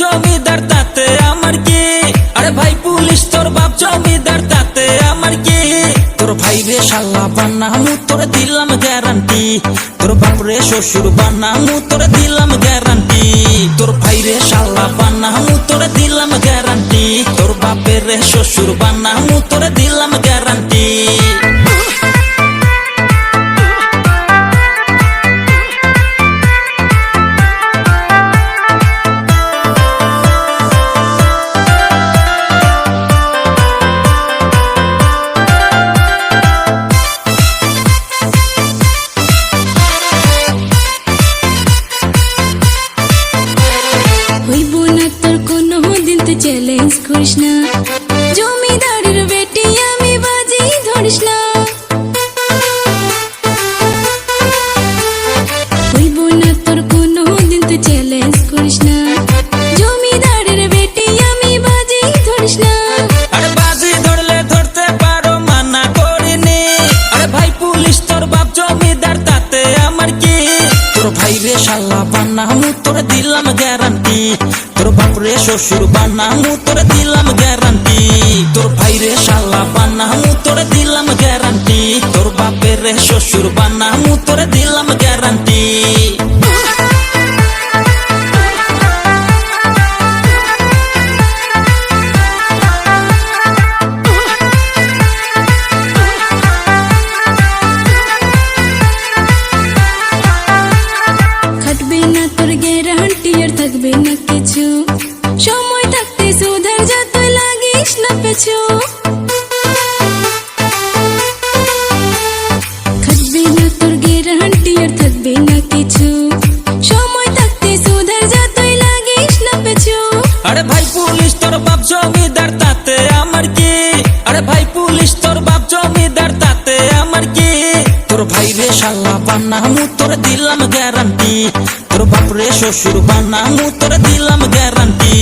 জমিদার তাতে আমার কি? আরে ভাই পুলিশ তোর বাপ জমিদার তাতে আমার কি? তোর ভাই রে শালা বানামু তোরে দিলাম গ্যারান্টি, তোর বাপ রে শ্বশুর বানামু তোরে দিলাম গ্যারান্টি। তোর ভাই রে শালা বানামু তোরে দিলাম গ্যারান্টি, তোর বাপের রে শ্বশুর বানামু তোরে দিলাম গ্যারান্টি। হইব না তোর কোনো দিন তো চ্যালেঞ্জ করিস না, জমিদারের বেটি আমি বাজি ধরিস না। হইব না তোর কোনো দিন তো চ্যালেঞ্জ করিস না, জমিদারের বেটি আমি বাজি ধরিস না। আরে বাজি ধরলে ধরতে পারো মানা করিনি, আরে ভাই পুলিশ তোর বাপ জমিদার তাতে আমার কি? তোর ভাই রে শালা বানামু তোরে দিলাম গ্যারান্টি, তোর বাপ রে শ্বশুর বানামু তোরে দিলাম গ্যারান্টি। তোর ভাই রে শালা বানামু তোরে দিলাম গ্যারান্টি, তোর বাপের রে শ্বশুর বানামু তোরে দিলাম গ্যারান্টি। খাটবে না তোর গ্যারান্টি আর থাকবে না কিছু, সময় থাকতে সুধার যা তুই লাগিস না পেছু। খাটবে না তোর গ্যারান্টি আর থাকবে না কিছু, সময় থাকতে সুধার যা তুই লাগিস না পেছু। আরে ভাই পুলিশ তোর বাপ জমিদার তাতে আমার কি? আরে ভাই পুলিশ তোর বাপ জমিদার তাতে আমার কি? তোর ভাই রে শালা বানামু তোরে দিলাম গ্যারান্টি, তোর বাপ রে শ্বশুর বানামু তোরে দিলাম গ্যারান্টি।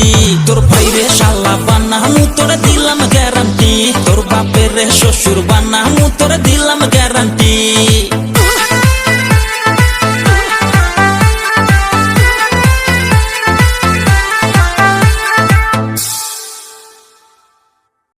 তোর ভাই রে শালা বানামু তোরে দিলাম গ্যারান্টি, তোর বাপের রে শ্বশুর বানামু তোরে দিলাম গ্যারান্টি।